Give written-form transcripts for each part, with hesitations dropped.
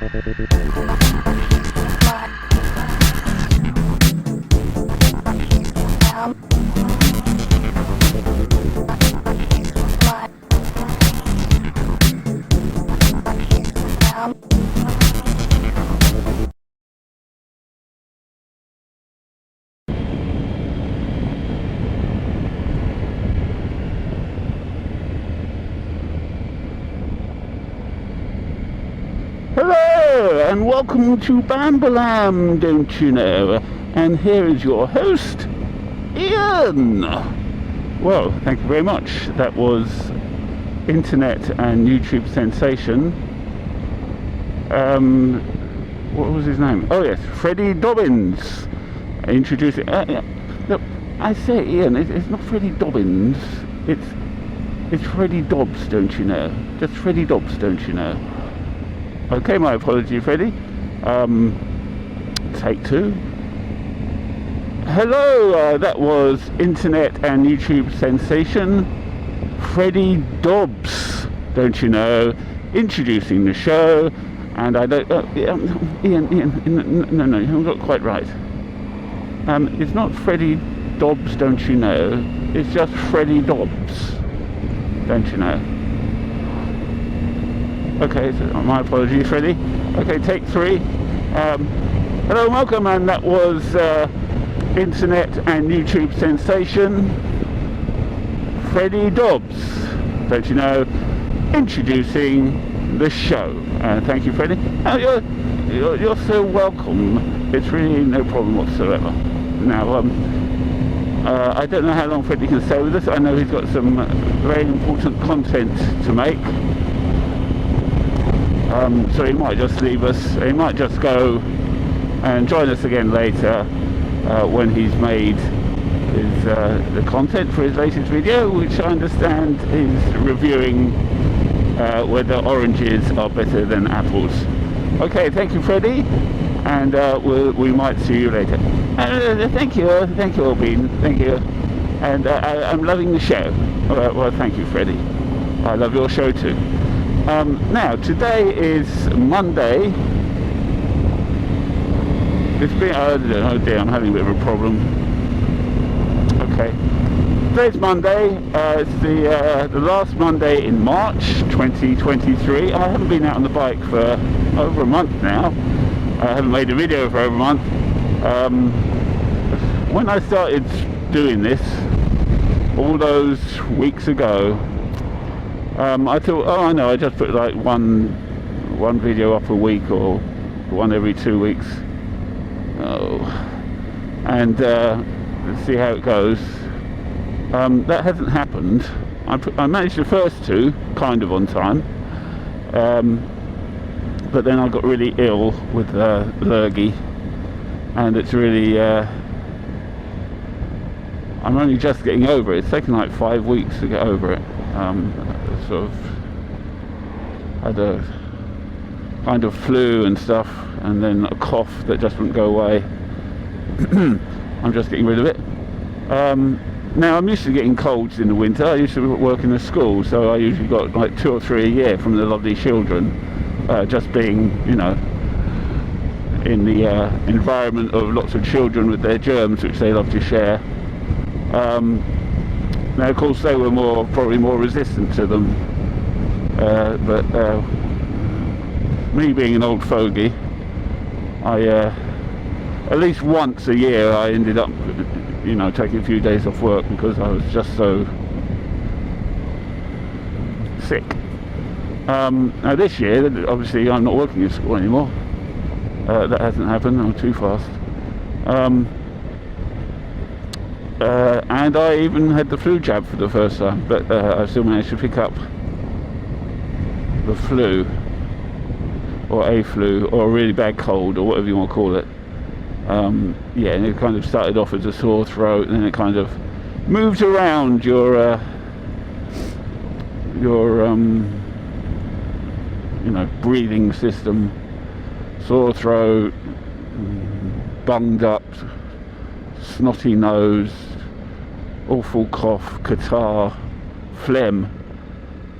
Hello and welcome to Bambalam, don't you know? And here is your host, Ian. Well, thank you very much. That was internet and YouTube sensation. What was his name? Oh yes, Freddie Dobbins. Introducing. Yeah. Look, I say Ian, it's not Freddie Dobbins. It's Freddie Dobbs, don't you know? Just Freddie Dobbs, don't you know? Okay, my apology, Freddie. Take two. Hello, that was internet and YouTube sensation Freddie Dobbs, don't you know, introducing the show. And I don't... Ian, no, you haven't got it quite right. It's not Freddie Dobbs, don't you know. It's just Freddie Dobbs, don't you know. Okay, so my apologies, Freddie. Okay, take three. Hello and welcome, and that was internet and YouTube sensation Freddie Dobbs, don't you know, introducing the show. Thank you, Freddie. You're so welcome. It's really no problem whatsoever. Now, I don't know how long Freddie can stay with us. I know he's got some very important content to make. So he might just leave us. He might just go and join us again later when he's made his the content for his latest video, which I understand is reviewing whether oranges are better than apples. Okay, thank you, Freddie, and we might see you later. Thank you, Albin. Thank you, and I'm loving the show. Well, thank you, Freddie. I love your show too. Now, today is Monday. It's been, oh dear, I'm having a bit of a problem. Okay. Today's Monday. It's the last Monday in March 2023. I haven't been out on the bike for over a month now. I haven't made a video for over a month. When I started doing this, all those weeks ago, I thought, oh, I know, I just put like one video up a week or one every 2 weeks. Oh, and let's see how it goes. That hasn't happened. I managed the first two kind of on time, but then I got really ill with lurgy, and it's really I'm only just getting over it. It's taken like 5 weeks to get over it. Sort of had a kind of flu and stuff, and then a cough that just wouldn't go away. I'm just getting rid of it. Now, I'm used to getting colds in the winter. I used to work in a school, so I usually got like 2 or 3 a year from the lovely children, just being, you know, in the environment of lots of children with their germs, which they love to share. Now, of course, they were probably more resistant to them, but me being an old fogey, at least once a year I ended up, you know, taking a few days off work because I was just so sick. Now this year, obviously, I'm not working in school anymore. That hasn't happened. I'm too fast. And I even had the flu jab for the first time, but I still managed to pick up the flu, or a flu, or a really bad cold, or whatever you want to call it. Yeah, and it kind of started off as a sore throat, and then it kind of moved around your you know, breathing system. Sore throat, bunged up, snotty nose, awful cough, catarrh, phlegm,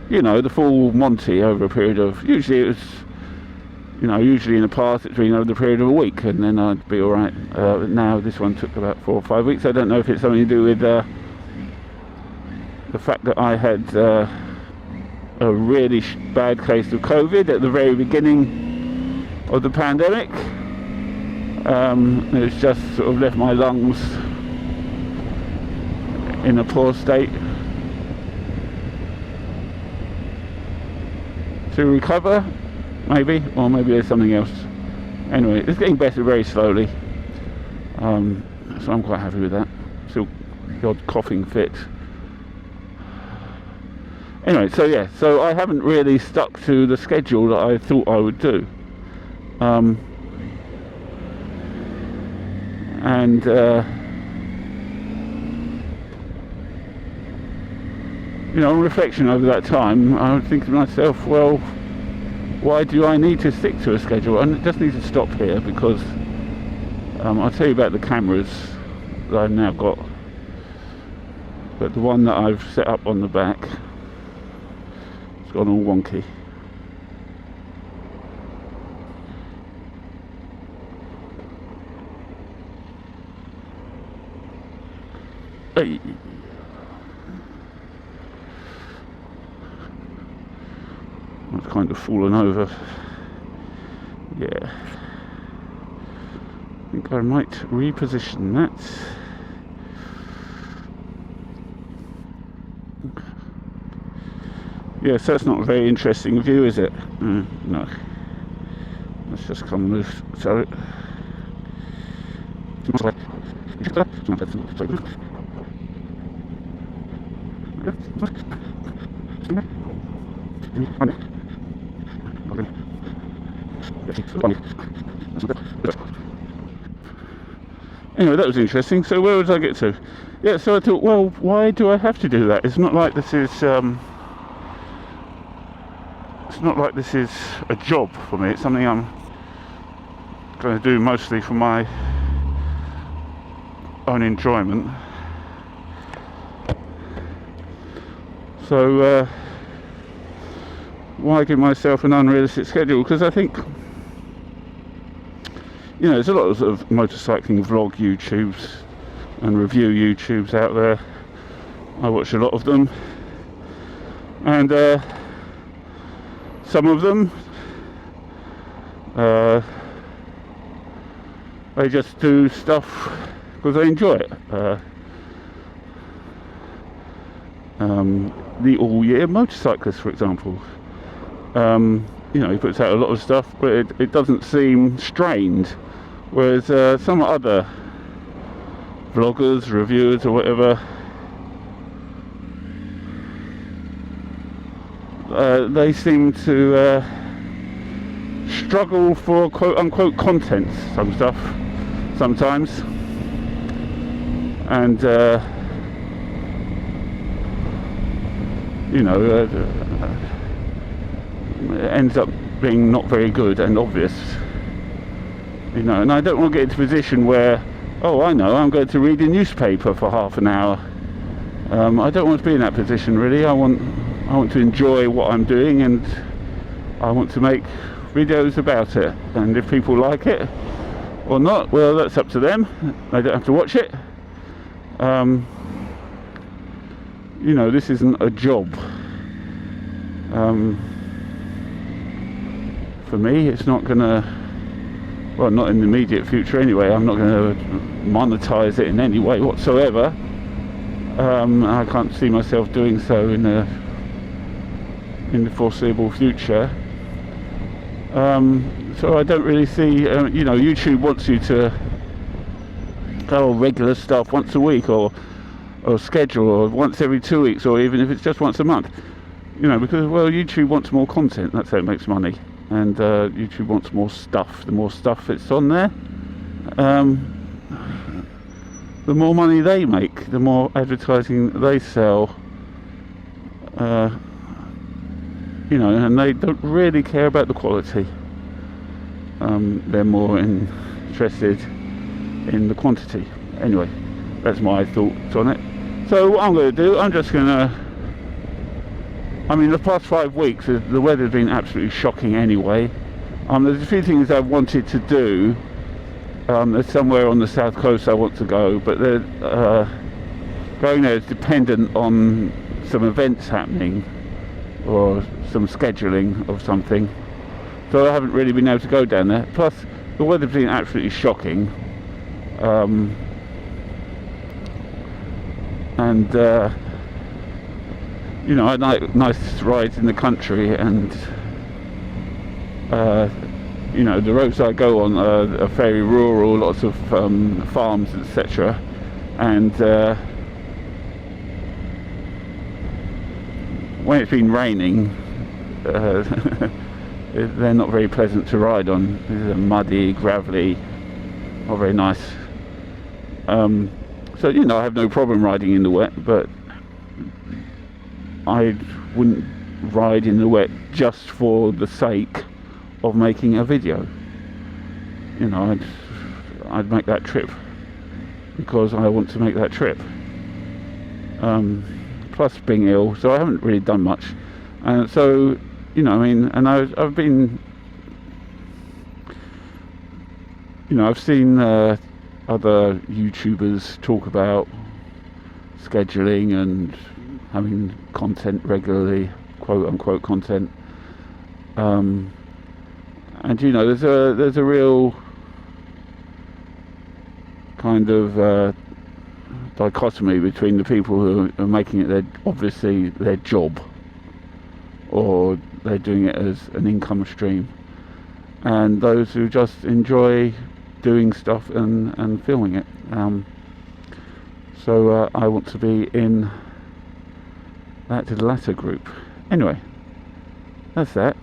you know, the full Monty over a period of, usually it was you know, usually in the past it's been over the period of a week, and then I'd be alright. Now this one took about 4 or 5 weeks. I don't know if it's something to do with the fact that I had a really bad case of COVID at the very beginning of the pandemic. It's just sort of left my lungs in a poor state to recover, maybe, or maybe there's something else. Anyway, it's getting better very slowly, so I'm quite happy with that. Still the odd coughing fit. Anyway, so yeah, so I haven't really stuck to the schedule that I thought I would do. You know, on reflection over that time, I would think to myself, well, why do I need to stick to a schedule? I just need to stop here, because I'll tell you about the cameras that I've now got. But the one that I've set up on the back, it's gone all wonky. Hey. It's kind of fallen over. Yeah. I think I might reposition that. Yes, that's not a very interesting view, is it? No. Let's just come loose. So. Anyway, that was interesting. So where was I get to? Yeah, so I thought, well, why do I have to do that? It's not like this is a job for me. It's something I'm going to do mostly for my own enjoyment. So why give myself an unrealistic schedule? Because I think, you know, there's a lot of sort of motorcycling vlog YouTubes and review YouTubes out there. I watch a lot of them, and some of them they just do stuff because they enjoy it. The all-year motorcyclist, for example, you know, he puts out a lot of stuff, but it doesn't seem strained, whereas some other vloggers, reviewers or whatever, they seem to struggle for quote-unquote content, some stuff sometimes, and you know, it ends up being not very good and obvious, you know. And I don't want to get into a position where, oh, I know, I'm going to read a newspaper for half an hour. I don't want to be in that position, really. I want to enjoy what I'm doing, and I want to make videos about it. And if people like it or not, well, that's up to them. They don't have to watch it. You know, this isn't a job. For me, it's not gonna, well, not in the immediate future anyway. I'm not going to monetize it in any way whatsoever. I can't see myself doing so in the foreseeable future. So I don't really see, you know, YouTube wants you to go regular stuff once a week, or schedule, or once every 2 weeks, or even if it's just once a month, you know, because, well, YouTube wants more content. That's how it makes money, and YouTube wants more stuff. The more stuff that's on there, the more money they make, the more advertising they sell, you know, and they don't really care about the quality. They're more interested in the quantity. Anyway, that's my thoughts on it. So what I'm going to do, I'm just going to, I mean, the past 5 weeks, the weather's been absolutely shocking anyway. There's a few things I've wanted to do. There's somewhere on the south coast I want to go, but going there is dependent on some events happening or some scheduling of something. So I haven't really been able to go down there. Plus, the weather's been absolutely shocking. You know, I like nice rides in the country, and you know, the roads I go on are very rural, lots of farms, etc. And when it's been raining, they're not very pleasant to ride on. They're muddy, gravelly, not very nice. So, you know, I have no problem riding in the wet, but I wouldn't ride in the wet just for the sake of making a video. You know, I'd make that trip because I want to make that trip. Plus being ill, so I haven't really done much. And so, you know, I mean, and I've been, you know, I've seen other YouTubers talk about scheduling and having content regularly, quote unquote content, and you know, there's a real kind of dichotomy between the people who are making it obviously their job, or they're doing it as an income stream, and those who just enjoy doing stuff and filming it. So I want to be in that latter group. Anyway, that's that.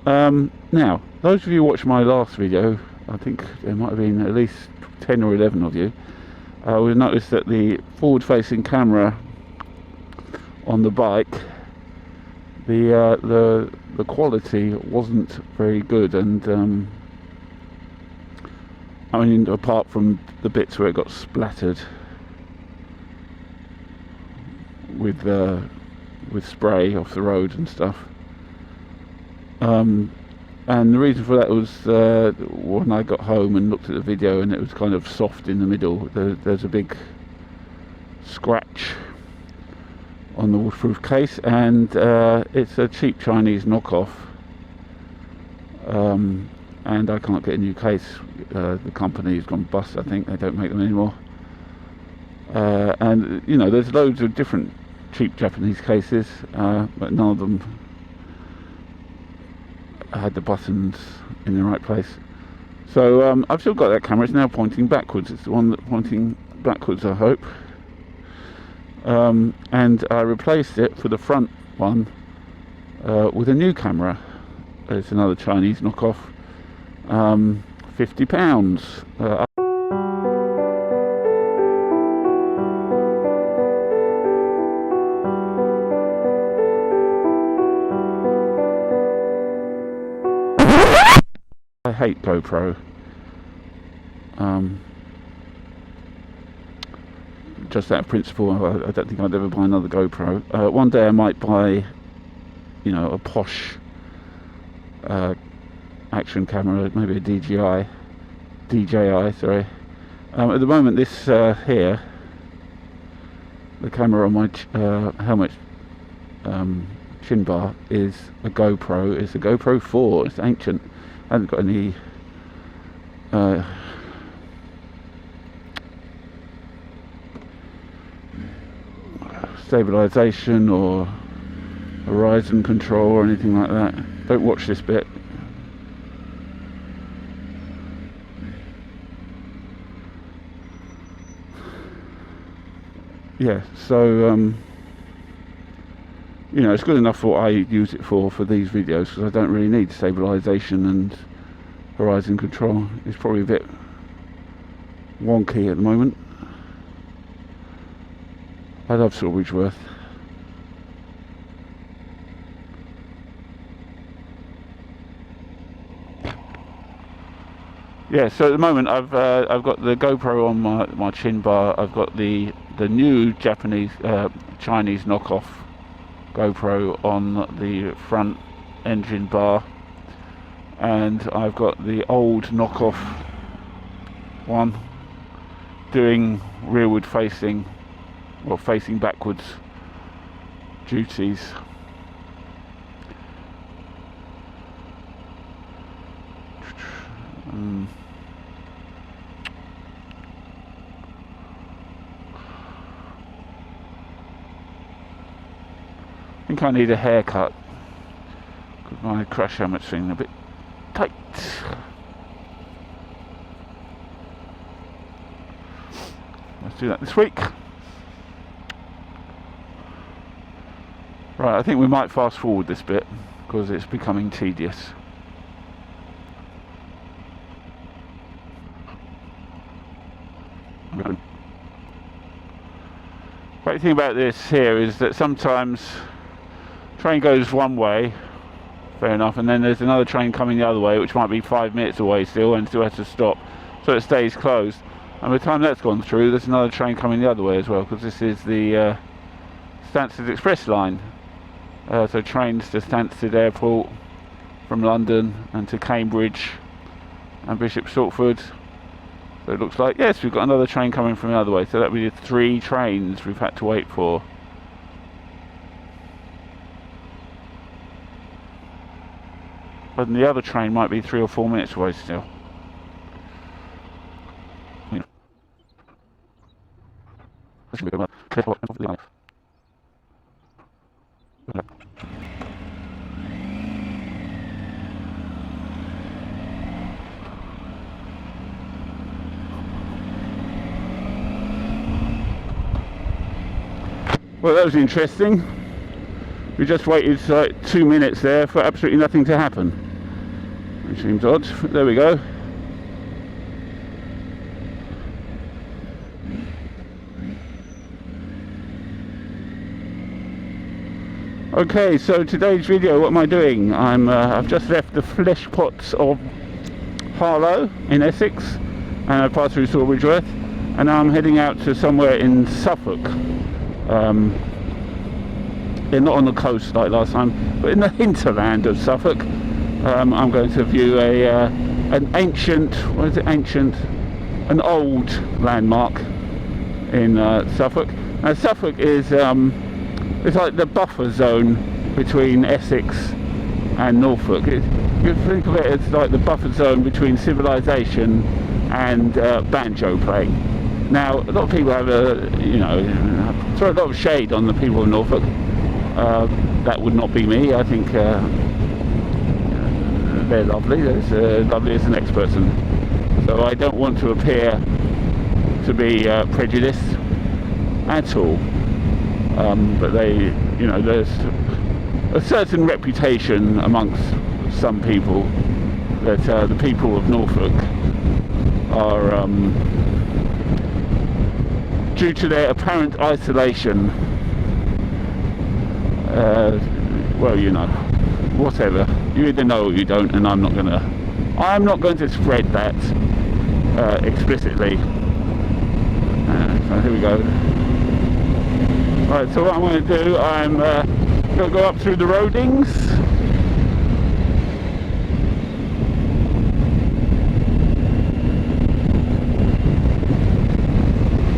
Now, those of you who watched my last video, I think there might have been at least 10 or 11 of you, will notice that the forward-facing camera on the bike, the quality wasn't very good, and I mean, apart from the bits where it got splattered with spray off the road and stuff. And the reason for that was when I got home and looked at the video, and it was kind of soft in the middle. There's a big scratch on the waterproof case, and it's a cheap Chinese knockoff. And I can't get a new case. The company's gone bust, I think. They don't make them anymore. And you know, there's loads of different cheap Japanese cases, but none of them had the buttons in the right place. So I've still got that camera. It's now pointing backwards. It's the one that's pointing backwards, I hope. And I replaced it for the front one with a new camera. It's another Chinese knockoff. £50. I hate GoPro. Just out of principle, I don't think I'd ever buy another GoPro. One day I might buy, you know, a posh action camera, maybe a DJI, sorry. At the moment, this here, the camera on my helmet chin bar is a GoPro. It's a GoPro 4. It's ancient. Hasn't got any stabilization or horizon control or anything like that. Don't watch this bit. Yeah, so you know, it's good enough for what I use it for these videos, because I don't really need stabilization and horizon control. It's probably a bit wonky at the moment. I love Silversworth. Yeah, so at the moment I've got the GoPro on my chin bar. I've got the new Chinese knockoff GoPro on the front engine bar, and I've got the old knockoff one doing rearward facing, or facing backwards duties. I think I need a haircut because my crash helmet's feeling a bit tight. Let's do that this week. Right, I think we might fast forward this bit because it's becoming tedious. Great thing about this here is that sometimes train goes one way, fair enough, and then there's another train coming the other way which might be 5 minutes away still and still has to stop, so it stays closed. And by the time that's gone through, there's another train coming the other way as well, because this is the Stansted Express line. So trains to Stansted Airport from London and to Cambridge and Bishop Stortford. So it looks like, yes, we've got another train coming from the other way, so that would be 3 trains we've had to wait for. But the other train might be 3 or 4 minutes away still. Well, that was interesting. We just waited like 2 minutes there for absolutely nothing to happen. Which seems odd. There we go. Okay, so today's video, what am I doing? I've just left the flesh pots of Harlow in Essex, and I passed through Sawbridgeworth, and now I'm heading out to somewhere in Suffolk. They're not on the coast like last time, but in the hinterland of Suffolk. I'm going to view an ancient, what is it, an old landmark in Suffolk. Now Suffolk is it's like the buffer zone between Essex and Norfolk. You think of it as like the buffer zone between civilization and banjo playing. Now, a lot of people have throw a lot of shade on the people of Norfolk. That would not be me. I think they're lovely. They're as lovely as the next person. So I don't want to appear to be prejudiced at all. But there's a certain reputation amongst some people that the people of Norfolk are, due to their apparent isolation, well, whatever. You either know or you don't, and I'm not going to spread that explicitly. So here we go. Right, so what I'm going to do, I'm going to go up through the Roadings.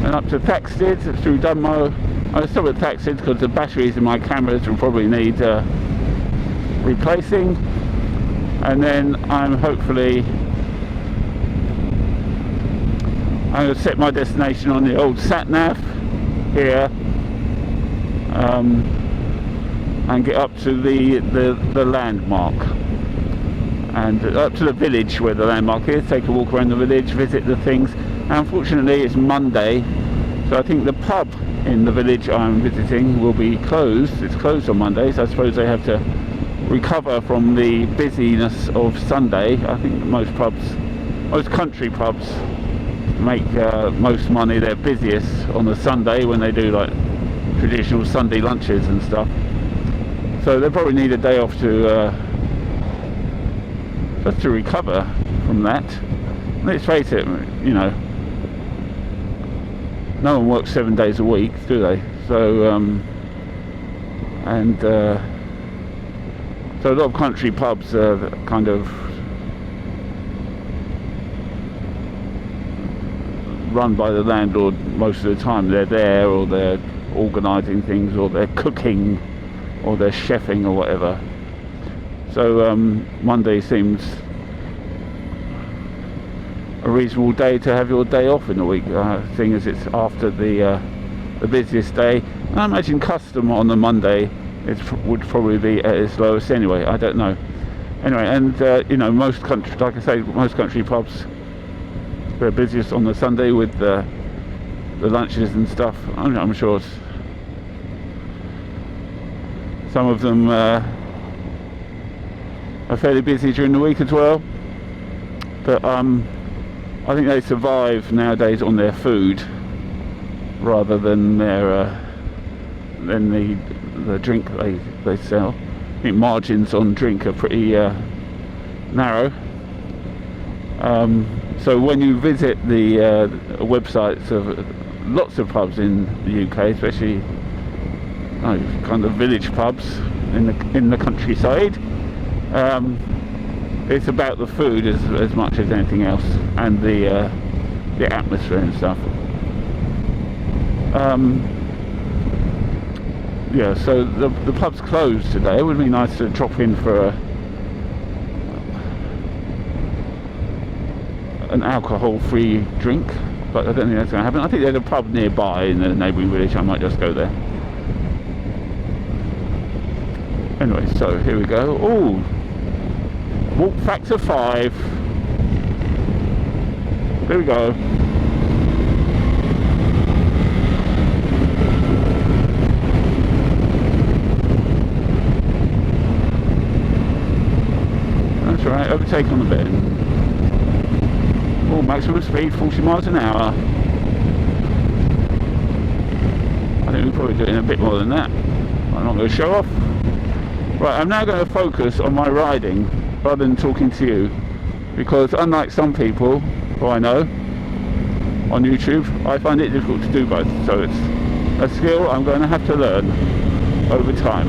And up to Thaxted, through Dunmow. I'll stop at Thaxted because the batteries in my cameras will probably need replacing. And then I'm going to set my destination on the old sat-nav here. And get up to the landmark, and up to the village where the landmark is, take a walk around the village, visit the things. Now, unfortunately it's Monday, so I think the pub in the village I'm visiting will be closed. It's closed on Mondays. I suppose they have to recover from the busyness of Sunday. I think most country pubs make most money, they're busiest on the Sunday when they do like traditional Sunday lunches and stuff. So they probably need a day off to just to recover from that. Let's face it, no one works 7 days a week, do they? So so a lot of country pubs kind of run by the landlord most of the time. They're there, or they're organising things, or they're cooking, or they're chefing, or whatever. So Monday seems a reasonable day to have your day off in the week, seeing as it's after the busiest day. And I imagine custom on the Monday would probably be at its lowest anyway. I don't know. Anyway, and you know, most country, like I say, most country pubs, they're busiest on the Sunday with the lunches and stuff. I'm sure some of them are fairly busy during the week as well. But I think they survive nowadays on their food rather than their the drink they sell. I think margins on drink are pretty narrow. So when you visit the websites of lots of pubs in the UK, especially kind of village pubs in the countryside, it's about the food as much as anything else, and the atmosphere and stuff. Yeah, so the pub's closed today. It would be nice to drop in for an alcohol-free drink, but I don't think that's going to happen. I think there's a pub nearby in the neighbouring village. I might just go there. Anyway, so here we go. Oh, walk factor 5. There we go. That's right, overtake on the bend. Oh, maximum speed 40 miles an hour. I think we're probably doing a bit more than that. I'm not going to show off. Right, I'm now going to focus on my riding rather than talking to you, because unlike some people who I know on YouTube, I find it difficult to do both. So it's a skill I'm going to have to learn over time.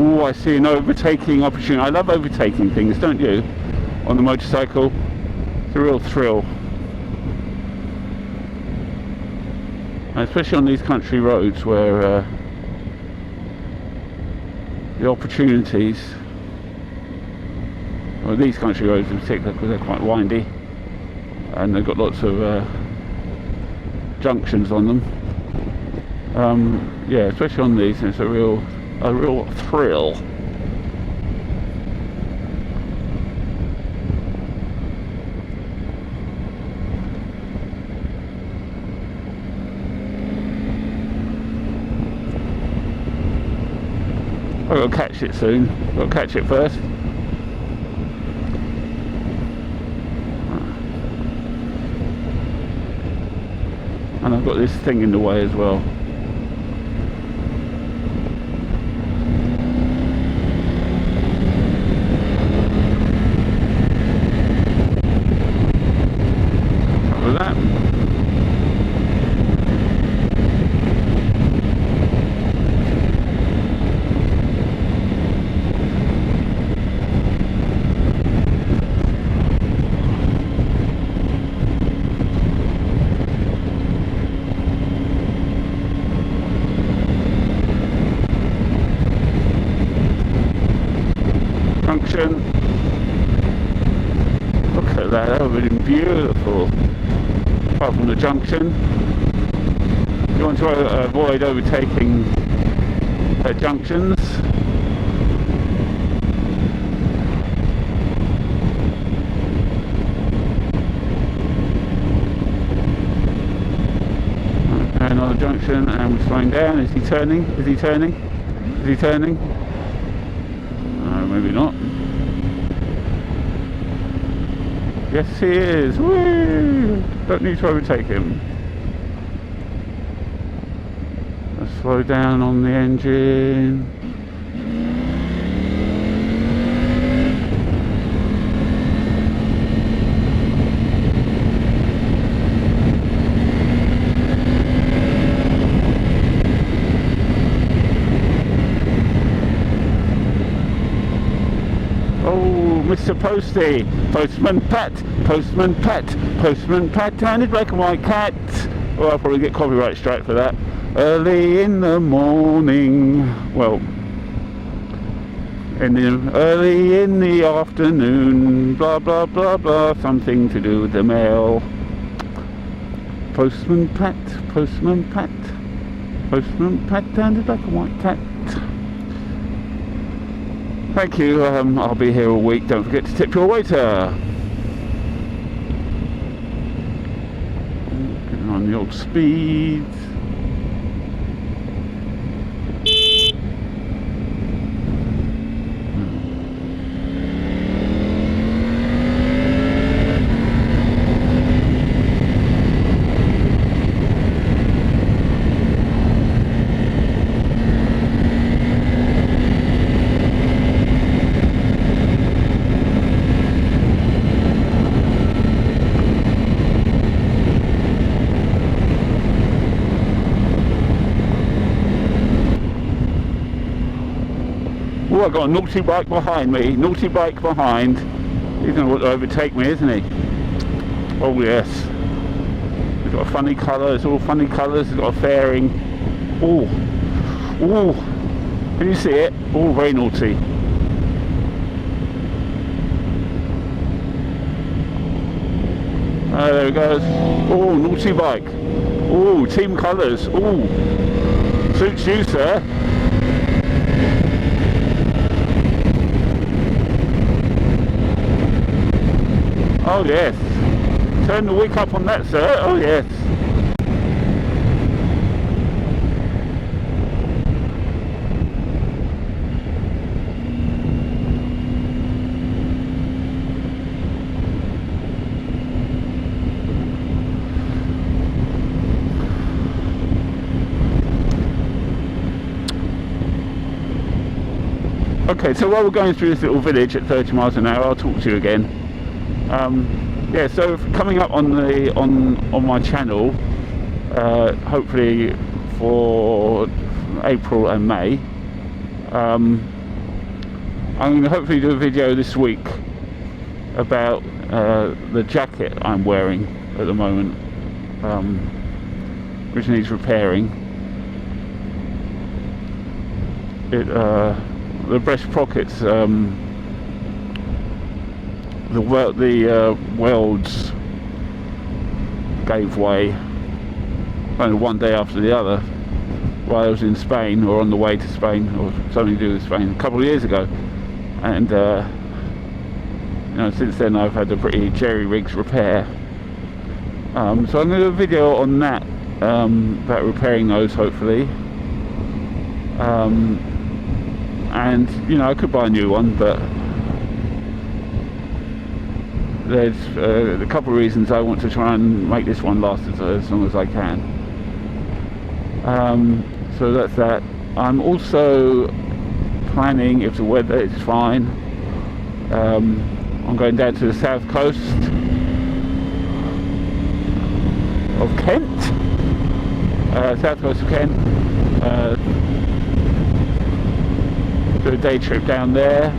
Oh, I see an overtaking opportunity. I love overtaking things, don't you? On the motorcycle. It's a real thrill. And especially on these country roads where the opportunities, well, these country roads in particular, because they're quite windy and they've got lots of junctions on them. Yeah, especially on these, it's a real thrill. I've got to catch it soon. I've got to catch it first. and I've got this thing in the way as well. Cover that. Junction. Look at that, that would have been beautiful. Apart from the junction, you want to avoid overtaking junctions. Another junction, and we're slowing down. Is he turning? Is he turning? Is he turning? Maybe not. Yes, he is. Woo! Don't need to overtake him. Let's slow down on the engine. Mr. Posty, Postman Pat, Postman Pat, Postman Pat, and his black and white cat. Well, I'll probably get copyright strike for that. Early in the morning, well, early in the afternoon, blah blah blah blah, something to do with the mail. Postman Pat, Postman Pat, Postman Pat, and his black and white cat. Thank you, I'll be here all week. Don't forget to tip your waiter. Getting on the old speed. Oh, I've got a naughty bike behind me, naughty bike behind. He's going to want to overtake me, isn't he? Oh yes. He's got a funny colour, it's all funny colours, he's got a fairing. Oh, oh, can you see it? Oh, very naughty. There he goes. Oh, naughty bike. Oh, team colours. Oh, suits you, sir. Oh yes, turn the wick up on that, sir. Oh yes. Okay, so while we're going through this little village at 30 miles an hour, I'll talk to you again. Yeah, so coming up on the on my channel, hopefully for April and May, I'm going to hopefully do a video this week about the jacket I'm wearing at the moment, which needs repairing. The breast pockets, the welds gave way kind of one day after the other while I was in Spain, or on the way to Spain, or something to do with Spain, a couple of years ago. And you know, since then I've had a pretty jerry-rigged repair. So I'm going to do a video on that, about repairing those, hopefully. And you know, I could buy a new one, but there's a couple of reasons I want to try and make this one last as long as I can. So that's that. I'm also planning, if the weather is fine, I'm going down to the south coast of Kent, south coast of Kent, do a day trip down there.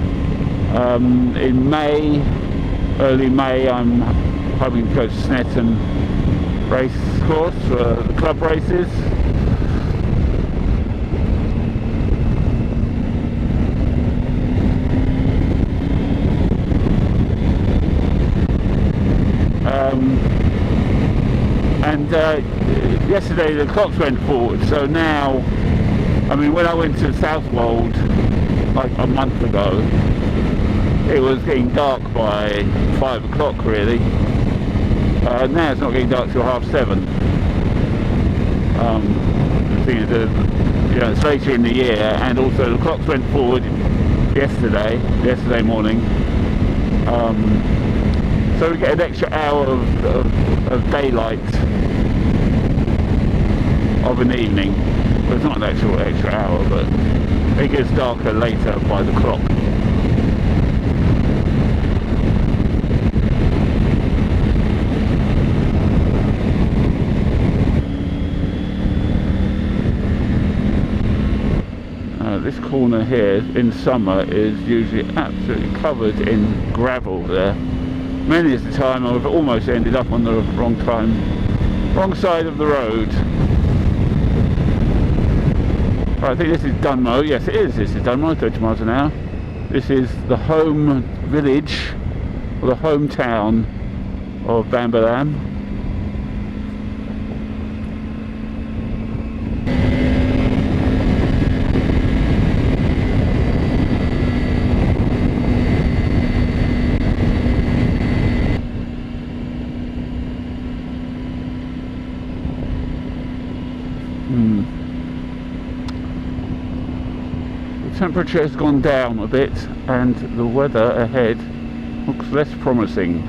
In May, early May, I'm hoping to go to Snetton race course for the club races. Yesterday the clocks went forward, so now, I mean, when I went to Southwold like a month ago, it was getting dark by 5 o'clock really. Now it's not getting dark till 7:30. It's later in the year, and also the clocks went forward yesterday morning. So we get an extra hour of daylight of an evening. Well, it's not an actual extra hour, but it gets darker later by the clock. This corner here in summer is usually absolutely covered in gravel there. Many of the time I've almost ended up on the wrong side of the road. Right, I think this is Dunmow. Yes, it is. This is Dunmow, 30 miles an hour. This is the home village, or the hometown of Bambalam. The temperature has gone down a bit and the weather ahead looks less promising.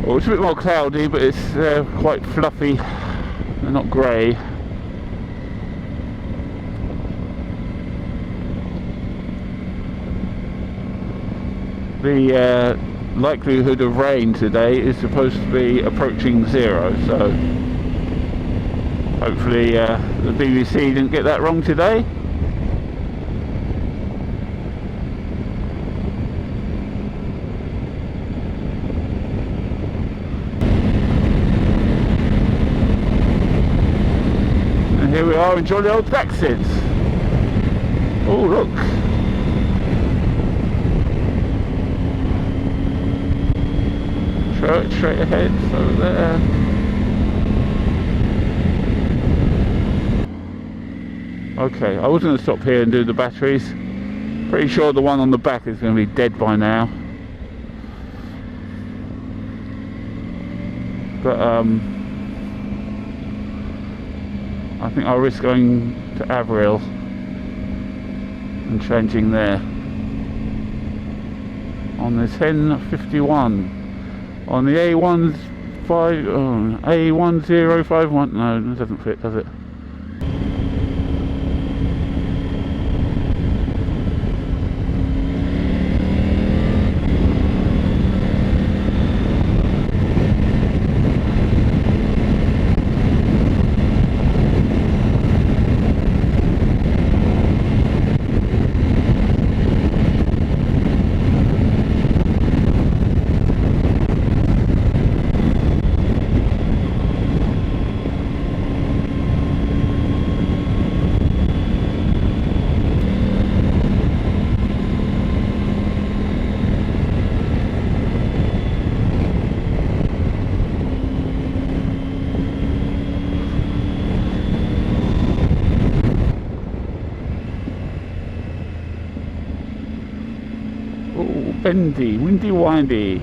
Well, it's a bit more cloudy, but it's quite fluffy and not grey. The likelihood of rain today is supposed to be approaching 0, so hopefully the BBC didn't get that wrong today. Here we are in jolly old Daxid. Oh look! Church straight ahead, over there. Okay, I was going to stop here and do the batteries. Pretty sure the one on the back is going to be dead by now. But I think I'll risk going to Avril and changing there on the 1051 on the A1051. No, it doesn't fit, does it? bendy, windy, windy.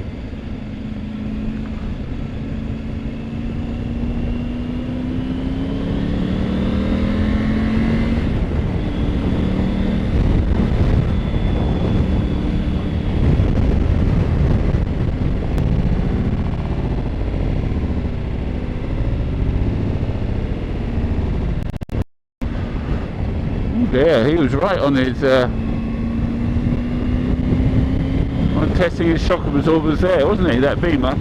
Yeah, he was right on his on testing his shock absorbers there, wasn't he, that Beamer?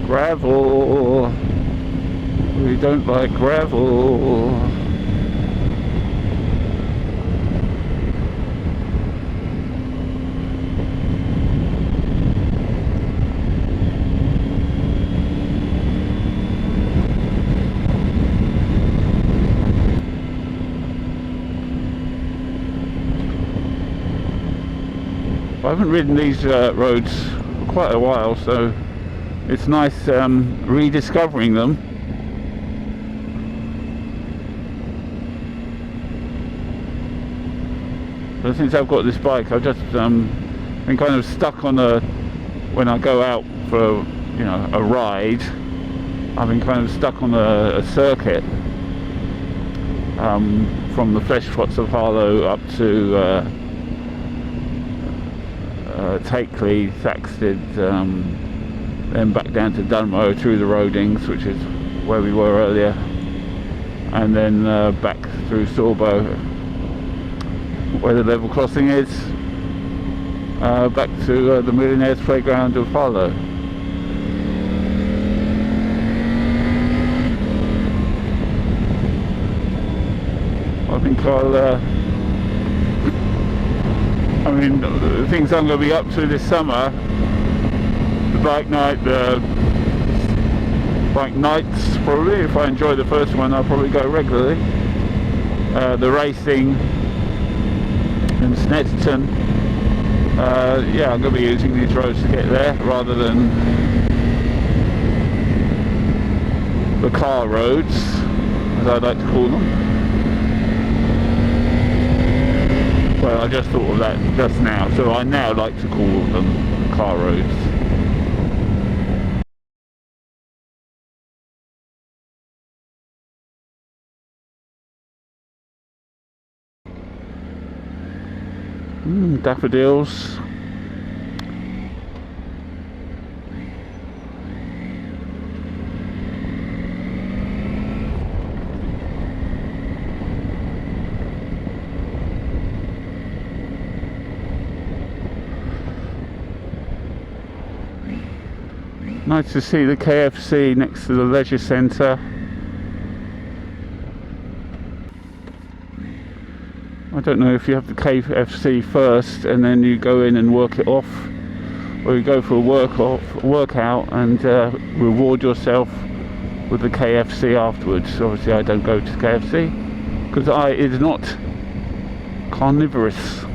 Gravel. We don't like gravel. I haven't ridden these roads for quite a while, so it's nice rediscovering them. But since I've got this bike, I've just been kind of stuck on when I go out for a ride, I've been kind of stuck on a circuit from the flesh pots of Harlow up to Takeley, Thaxted, then back down to Dunmow through the Rodings, which is where we were earlier, and then back through Sorbo, where the level crossing is, back to the Millionaire's Playground of Harlow. I think I mean, the things I'm going to be up to this summer, the bike nights probably. If I enjoy the first one, I'll probably go regularly. The racing in Snetterton, yeah, I'm going to be using these roads to get there rather than the car roads, as I like to call them. Well, I just thought of that just now, so I now like to call them car roads. Daffodils. Nice to see the KFC next to the leisure centre. I don't know if you have the KFC first and then you go in and work it off, or you go for a workout and reward yourself with the KFC afterwards. Obviously I don't go to KFC because it is not carnivorous.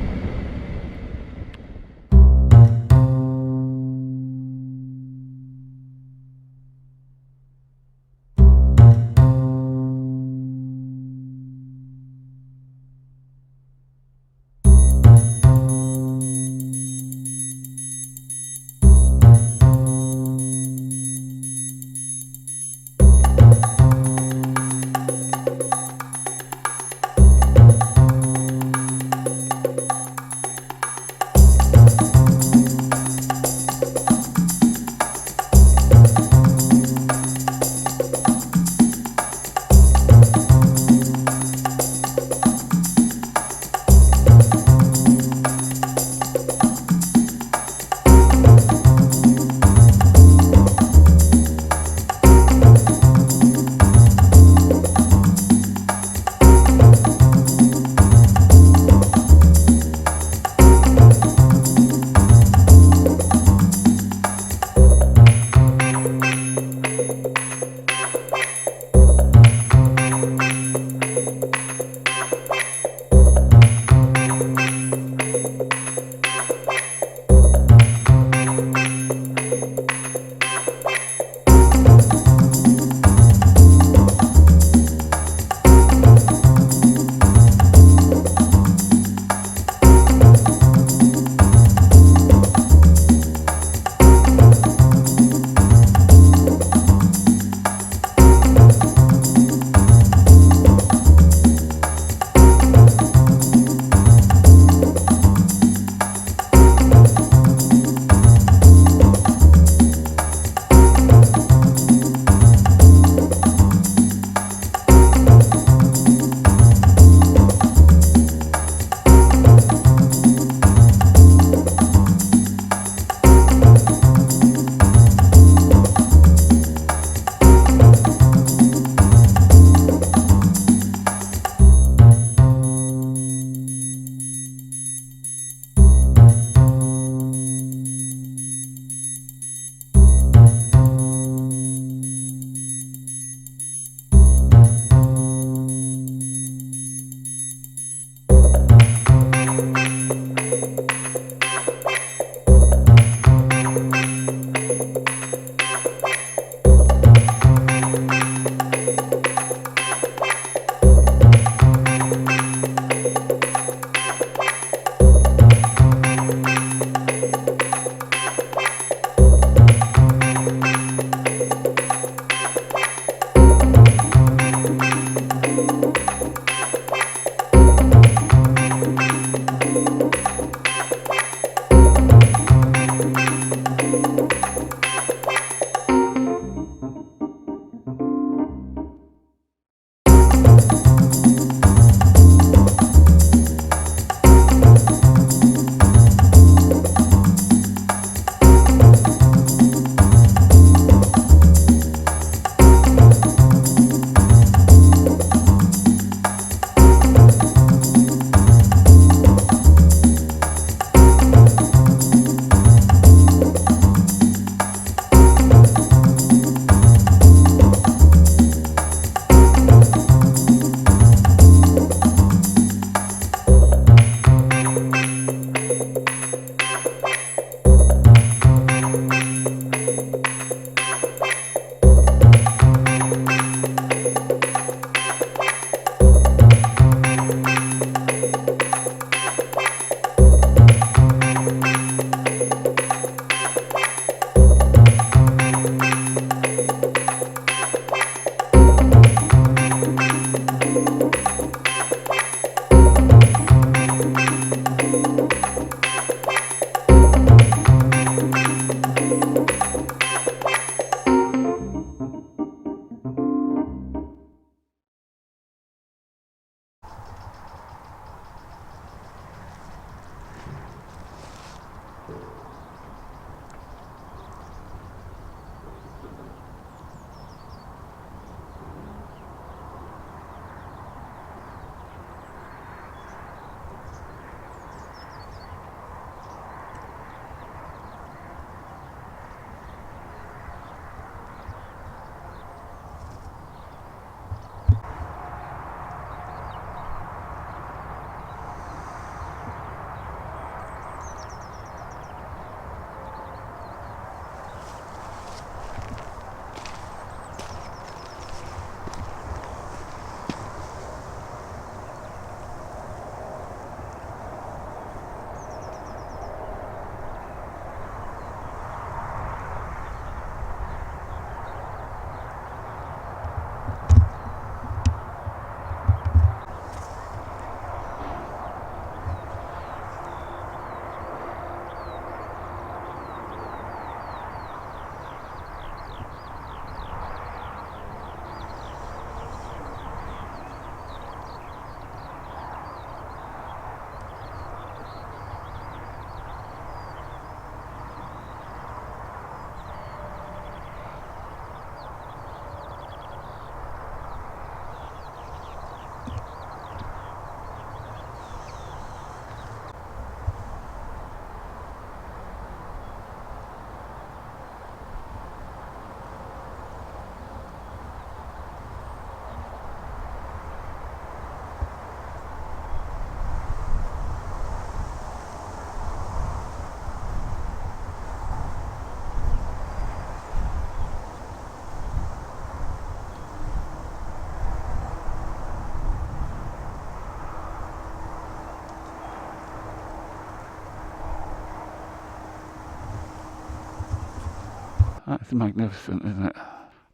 That's magnificent, isn't it?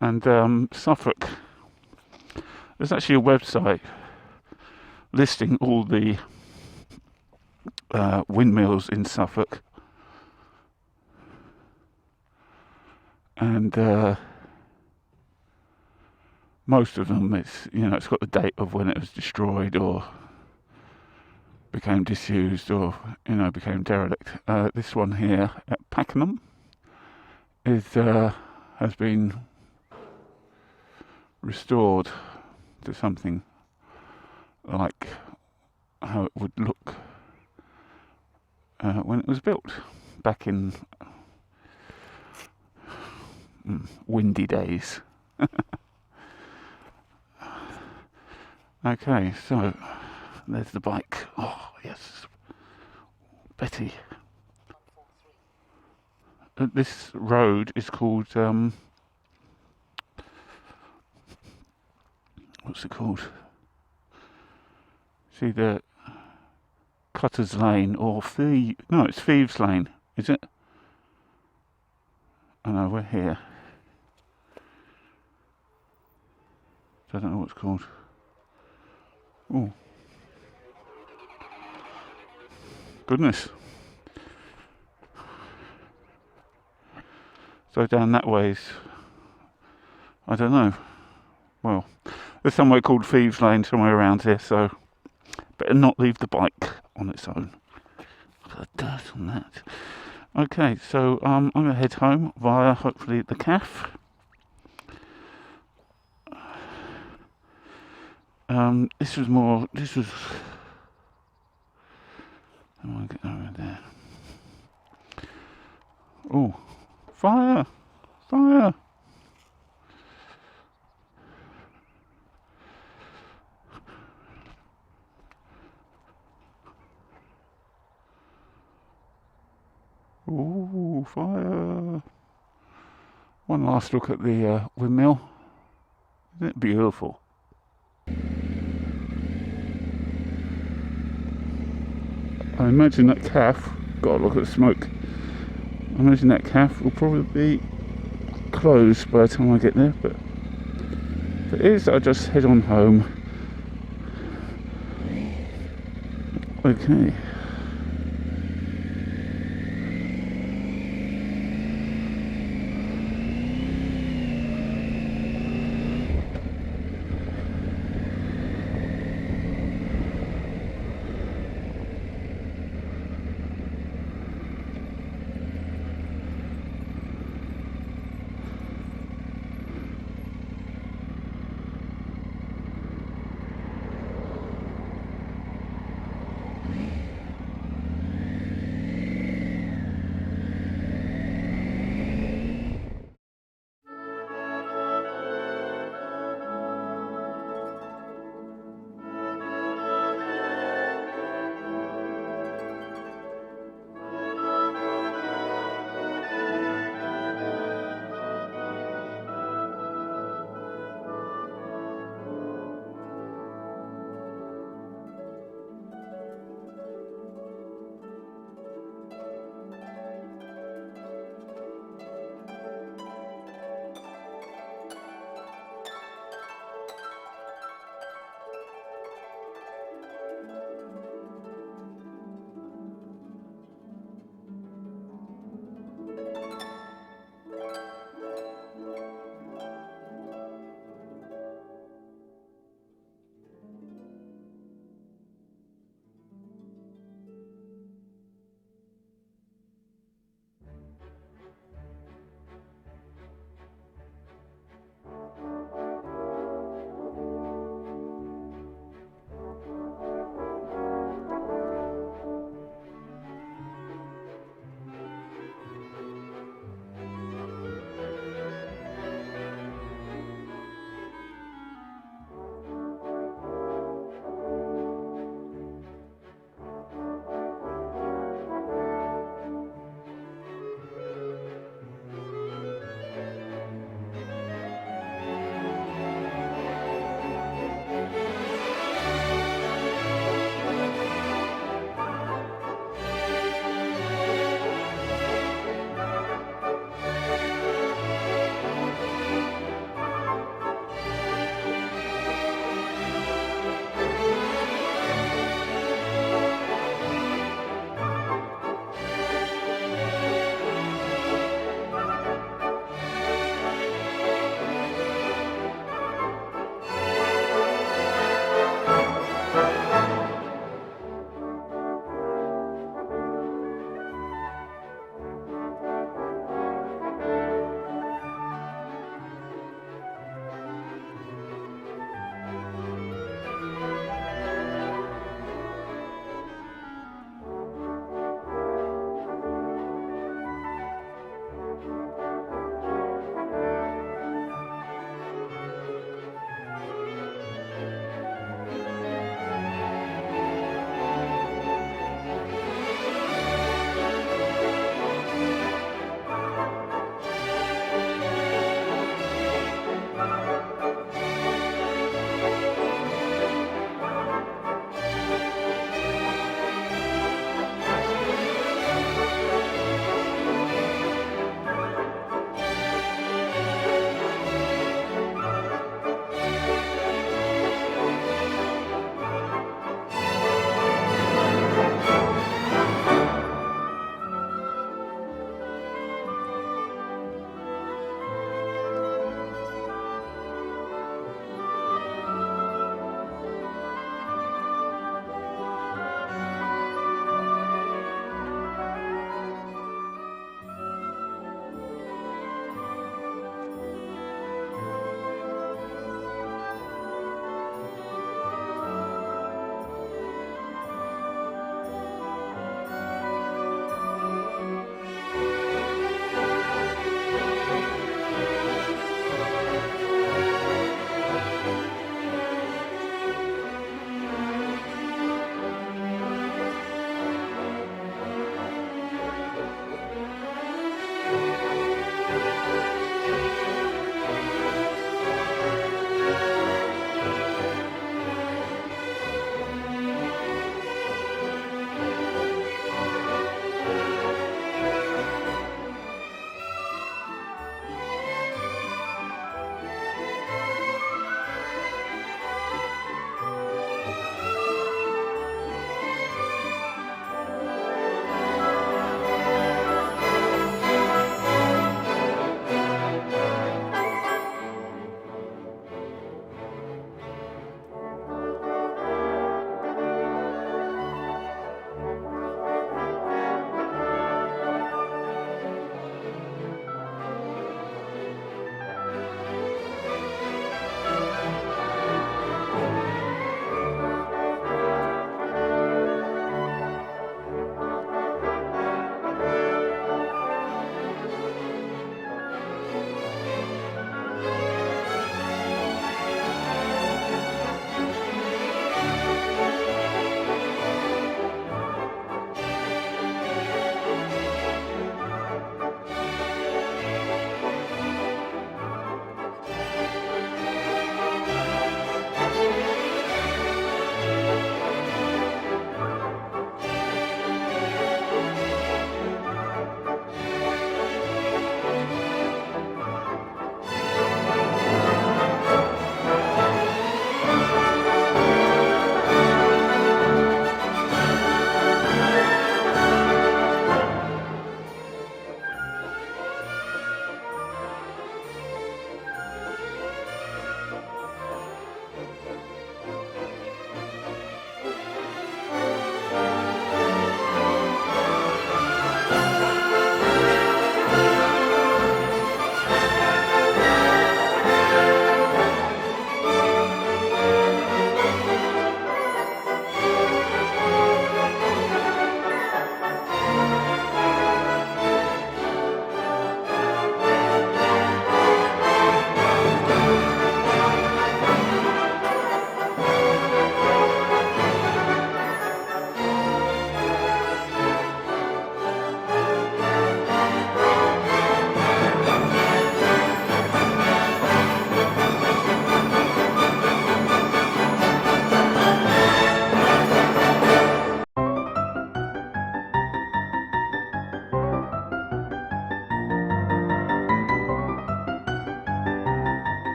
And Suffolk. There's actually a website listing all the windmills in Suffolk, and most of them, it's got the date of when it was destroyed or became disused or became derelict. This one here at Pakenham has been restored to something like how it would look when it was built back in windy days. Okay, so there's the bike. Oh yes, Betty. This road is called what's it called? See, the Cutter's Lane or it's Thieves Lane, is it? Oh no, we're here. I don't know what it's called. Oh, goodness. So down that ways, I don't know. Well, there's somewhere called Thieves Lane somewhere around here, so better not leave the bike on its own. Look at the dirt on that. Okay, so I'm going to head home via hopefully the cafe. This was. How do I get over there? Oh, fire! Fire! Oh, fire! One last look at the windmill. Isn't it beautiful? I imagine that cafe, God, look at the smoke. I imagine that cafe will probably be closed by the time I get there, but if it is, I'll just head on home. Okay.